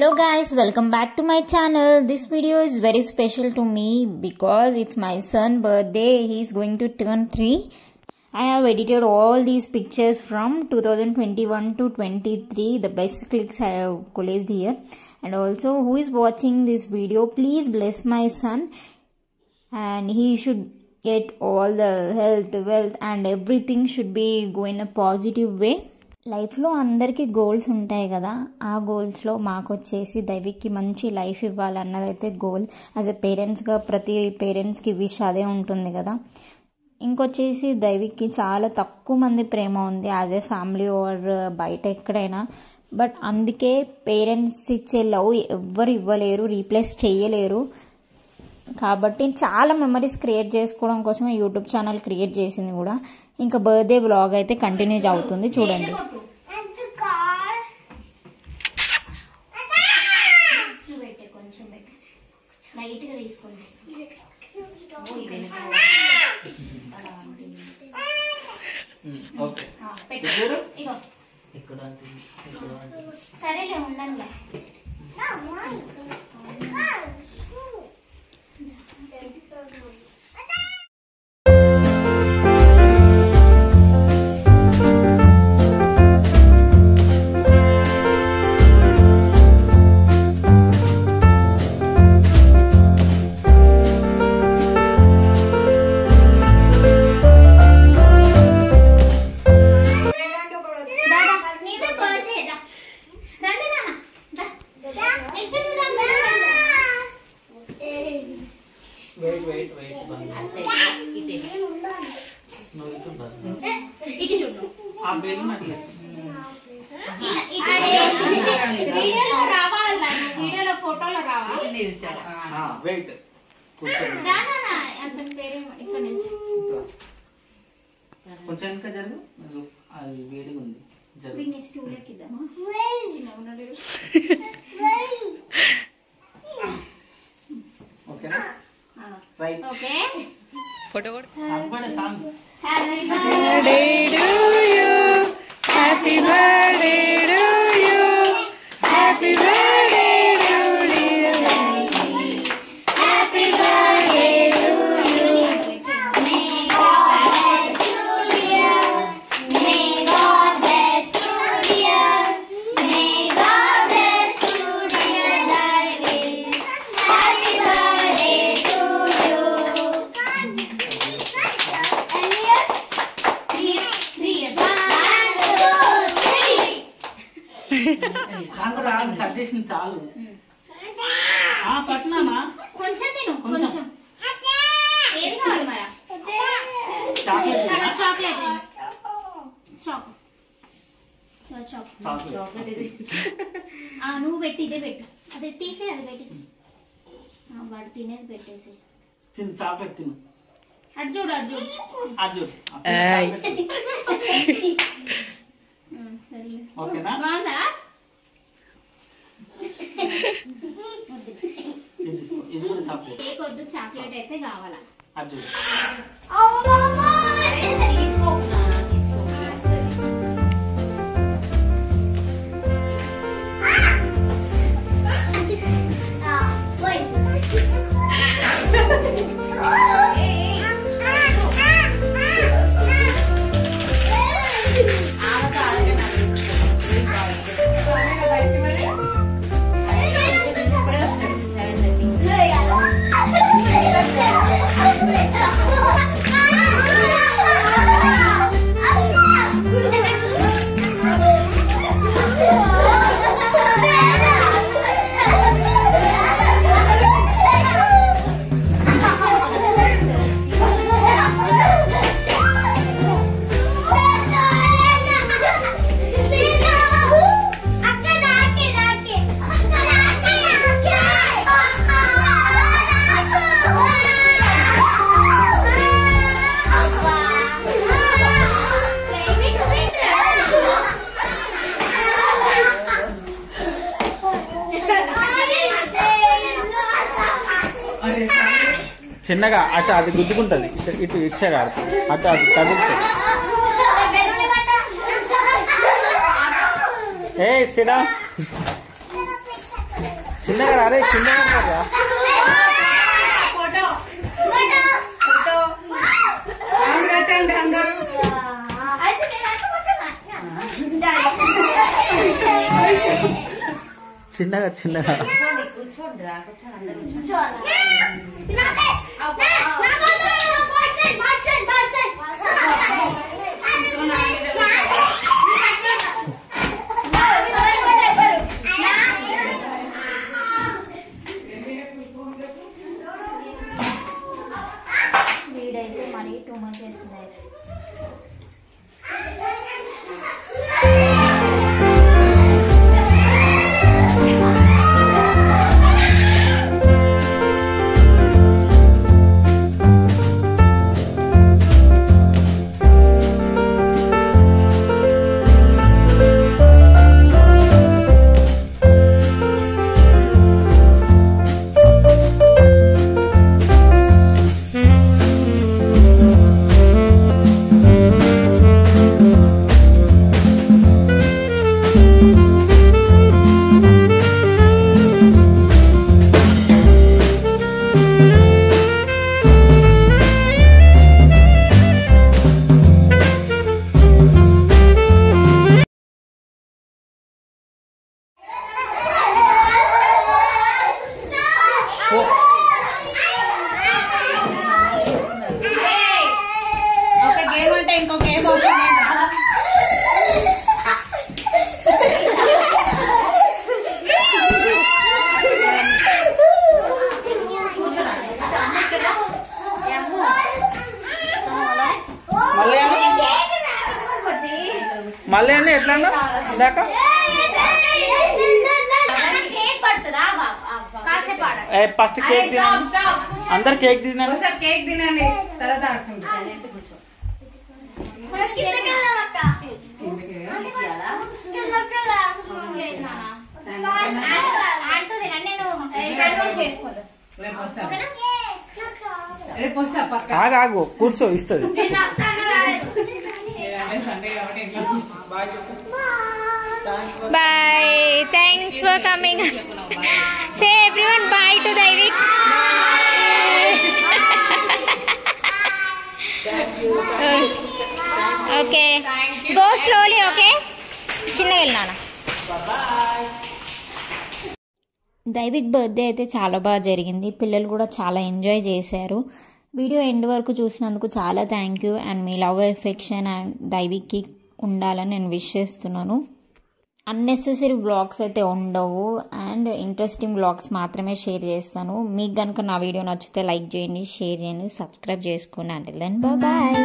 Hello guys, welcome back to my channel. This video is very special to me because it's my son's birthday. He's going to turn 3. I have edited all these pictures from 2021 to 23. The best clicks I have collated here. And also who is watching this video, please bless my son. And he should get all the health, wealth and everything should be go in a positive way. Life లో అందరికీ goals ఉంటాయి కదా, ఆ goals లో మాకు వచ్చేసి దైవిక్కి మంచి life ఇవ్వాలన్నదైతే goal. As a పేరెంట్స్గా ప్రతి పేరెంట్స్కి విష్ అదే ఉంటుంది కదా. ఇంకొచ్చేసి దైవిక్కి చాలా తక్కువ మంది ప్రేమ ఉంది యాజ్ ఏ ఫ్యామిలీ ఆర్ బయట ఎక్కడైనా. బట్ అందుకే పేరెంట్స్ ఇచ్చే లవ్ ఎవ్వరు ఇవ్వలేరు, రీప్లేస్ చేయలేరు. కాబట్టి చాలా మెమరీస్ క్రియేట్ చేసుకోవడం కోసమే యూట్యూబ్ ఛానల్ క్రియేట్ చేసింది కూడా. ఇంకా బర్త్డే వ్లాగ్ అయితే కంటిన్యూ అవుతుంది, చూడండి. సరేలే ఉండండి. వీడియోలో ఫోటోలో రావాలి. కొంచెం ఇంకా జరుగు, అది వేడిగా ఉంది. ఓకేనా? రైట్. ఓకే, ఫోటో కూడా. Song Happy birthday to you. Happy birthday to you. Happy birthday to dear baby. Happy birthday to you. May God bless you, dear. May God bless you, dear. May God bless you, dear baby. Happy birthday to you. Cut చేసిన చాలు. పట్టినానా? కొంచెం తిను, కొంచెం. ఏది కావాలి మరి? Chocolate. నువ్వు పెట్టి ఇదే పెట్టు. అదే తీసే, అది పెట్టేసి వాడు తినేది పెట్టేసి. తిను, చాక్లెట్ తిను. అటు చూడు, అటు చూడు, అది చూడు. సరే, ఓకేనా? బాగుందా? ఇది కూడా చాక్లెట్. కేక్ వద్దు, చాక్లెట్ అయితే కావాలా? అది చూడు. చిన్నగా అటు అది గుద్దుకుంటది, ఇటు ఇచ్చగా అటు అది తగులుతుంది. ఏ సిడా చిన్నగా రారే చిన్నగా కదా ఫోటో ఫోటో పెట్టండి అందరూ చిన్నగా చిన్నగా వీడైతే మరీ టూ మచ్ చేస్తున్నాయి. ఒక గేమ్ అంటే ఇంకో గేమ్ అవుతుంది. మళ్ళీ అన్నీ ఎట్లా ఇందాక ఫస్ట్ కేక్ తినండి అందరు కేక్ తినండి ఒకసారి కేక్ తినండి తర్వాత ఆడుకుంటాం. రేపు వస్తా పక్క ఆగు కూర్చో ఇస్తుంది సండే కాబట్టి Bye. Thanks for coming. Say everyone bye to Daivik. Okay. Go slowly, okay? చిన్నగా వెళ్ళినా దైవిక్ బర్త్డే అయితే చాలా బాగా జరిగింది. పిల్లలు కూడా చాలా ఎంజాయ్ చేశారు. వీడియో ఎండ్ వరకు చూసినందుకు చాలా థ్యాంక్ యూ. అండ్ మీ లవ్ ఎఫెక్షన్ అండ్ దైవిక్కి ఉండాలని నేను విష్ చేస్తున్నాను. అన్నెసెసరీ వ్లాగ్స్ అయితే ఉండవు అండ్ ఇంట్రెస్టింగ్ వ్లాగ్స్ మాత్రమే షేర్ చేస్తాను. మీకు కనుక నా వీడియో నచ్చితే లైక్ చేయండి, షేర్ చేయండి, సబ్స్క్రైబ్ చేసుకోండి. అంటే దెన్ బాయ్.